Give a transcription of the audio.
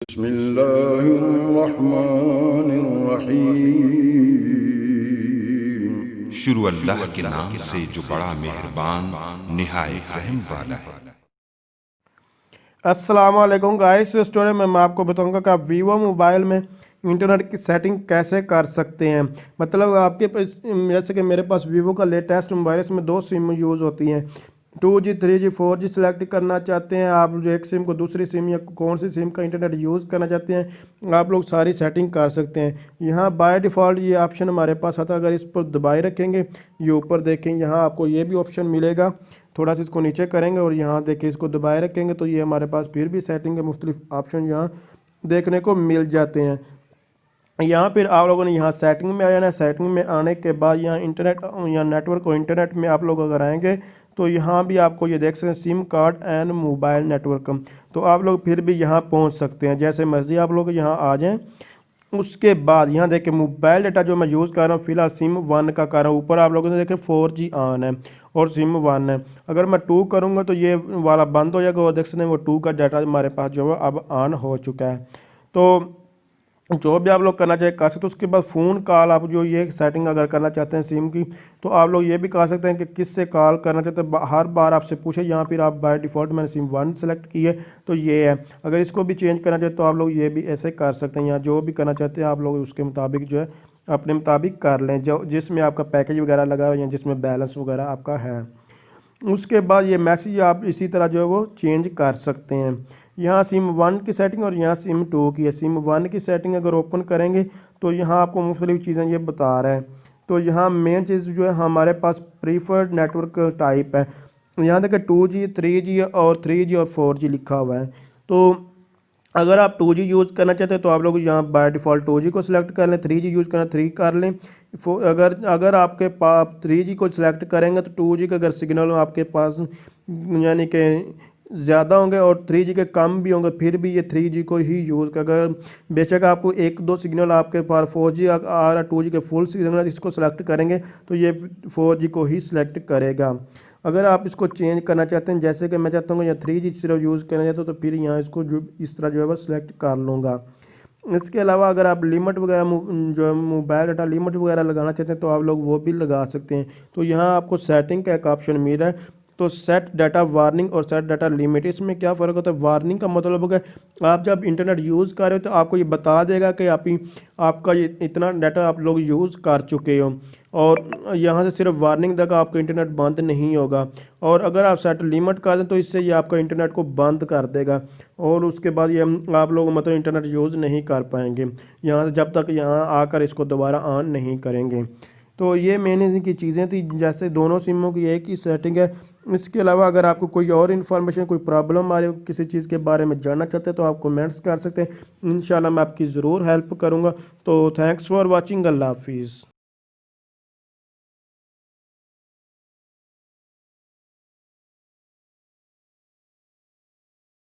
बिस्मिल्लाहिर्रहमानिर्रहीम। शुरू अल्लाह के नाम से जो बड़ा मेहरबान निहायत रहम वाला है। अस्सलामुअलैकुम गाइस, इस स्टोरी में मैं आपको बताऊंगा कि आप वीवो मोबाइल में इंटरनेट की सेटिंग कैसे कर सकते हैं। मतलब आपके पास, जैसे कि मेरे पास वीवो का लेटेस्ट मोबाइल है, इसमें 2 सिम यूज़ होती हैं। 2G 3G 4G सेलेक्ट करना चाहते हैं आप, जो एक सिम को दूसरी सिम या कौन सी सिम का इंटरनेट यूज़ करना चाहते हैं, आप लोग सारी सेटिंग कर सकते हैं। यहाँ बाय डिफ़ॉल्ट ये ऑप्शन हमारे पास आता है। अगर इस पर दबाए रखेंगे, ये ऊपर देखेंगे, यहाँ आपको ये भी ऑप्शन मिलेगा। थोड़ा सा इसको नीचे करेंगे और यहाँ देखिए, इसको दबाए रखेंगे तो ये हमारे पास फिर भी सेटिंग के मुख्तलिफ ऑप्शन यहाँ देखने को मिल जाते हैं। यहाँ फिर आप लोगों ने यहाँ सेटिंग में आ जाना है। सेटिंग में आने के बाद यहाँ इंटरनेट या नेटवर्क और इंटरनेट में आप लोग अगर आएंगे तो यहाँ भी आपको ये देख सकते हैं SIM card and mobile network. तो आप लोग फिर भी यहाँ पहुँच सकते हैं जैसे मर्जी आप लोग यहाँ आ जाएँ। उसके बाद यहाँ देखिए मोबाइल डाटा जो मैं यूज़ कर रहा हूँ फिलहाल सिम 1 का कर रहा हूँ। ऊपर आप लोगों ने देखे 4G ऑन है और सिम 1 है। अगर मैं 2 करूँगा तो ये वाला बंद हो जाएगा और देख सकते हैं वो 2 का डाटा हमारे पास जो है अब ऑन हो चुका है। तो जो भी आप लोग करना चाहे कर सकते हो। उसके बाद फ़ोन कॉल, आप जो ये सेटिंग अगर करना चाहते हैं सिम की, तो आप लोग ये भी कर सकते हैं कि किससे कॉल करना चाहते हैं। हर बार आपसे पूछे, यहाँ फिर आप बाय डिफ़ॉल्ट मैंने सिम 1 सेलेक्ट की है तो ये है। अगर इसको भी चेंज करना चाहते तो आप लोग ये भी ऐसे कर सकते हैं। यहाँ जो भी करना चाहते हैं आप लोग उसके मुताबिक जो है अपने मुताबिक कर लें, जो जिसमें आपका पैकेज वगैरह लगा हो या जिसमें बैलेंस वगैरह आपका है। उसके बाद ये मैसेज आप इसी तरह जो है वो चेंज कर सकते हैं। यहाँ सिम 1 की सेटिंग और यहाँ सिम 2 की है। सिम 1 की सेटिंग अगर ओपन करेंगे तो यहाँ आपको मुख्तलिफ चीज़ें ये बता रहा है। तो यहाँ मेन चीज़ जो है हमारे पास प्रीफर्ड नेटवर्क टाइप है। यहाँ देखिए 2G 3G और 3G और 4G लिखा हुआ है। तो अगर आप 2G यूज़ करना चाहते हैं तो आप लोग यहाँ बाय डिफ़ॉल्ट 2G को सिलेक्ट कर लें। 3G यूज़ करना 3 कर लें। अगर अगर आपके पास 3G को सिलेक्ट करेंगे तो 2G का अगर सिग्नल आपके पास यानी कि ज़्यादा होंगे और 3G के कम भी होंगे, फिर भी ये 3G को ही यूज़ कर। अगर बेशक आपको 1-2 सिग्नल आपके पास 4G आ रहा है, 2G के फुल सिग्नल इसको सेलेक्ट करेंगे तो ये 4G को ही सिलेक्ट करेगा। अगर आप इसको चेंज करना चाहते हैं, जैसे कि मैं चाहता हूँ या 3G सिर्फ यूज़ करना चाहता हूँ, तो फिर यहाँ इसको जो इस तरह जो है वो सिलेक्ट कर लूँगा। इसके अलावा अगर आप लिमिट वगैरह जो है मोबाइल डाटा लिमिट वगैरह लगाना चाहते हैं तो आप लोग वो भी लगा सकते हैं। तो यहाँ आपको सेटिंग का एक ऑप्शन मिल रहा है। तो सेट डाटा वार्निंग और सेट डाटा लिमिट, इसमें क्या फ़र्क होता है। वार्निंग का मतलब होगा आप जब इंटरनेट यूज़ कर रहे हो तो आपको ये बता देगा कि आपका ये इतना डाटा आप लोग यूज़ कर चुके हो, और यहाँ से सिर्फ वार्निंग देगा, आपका इंटरनेट बंद नहीं होगा। और अगर आप सेट लिमिट कर दें तो इससे ये आपका इंटरनेट को बंद कर देगा और उसके बाद ये आप लोग मतलब इंटरनेट यूज़ नहीं कर पाएंगे यहाँ से, जब तक यहाँ आकर इसको दोबारा ऑन नहीं करेंगे। तो ये मेन इनकी चीज़ें थी, जैसे दोनों सिमों की एक ही सेटिंग है। इसके अलावा अगर आपको कोई और इन्फॉर्मेशन, कोई प्रॉब्लम आ रही हो, किसी चीज़ के बारे में जानना चाहते हैं तो आप कमेंट्स कर सकते हैं। इंशाल्लाह मैं आपकी ज़रूर हेल्प करूँगा। तो थैंक्स फॉर वॉचिंग। अल्लाह हाफिज़।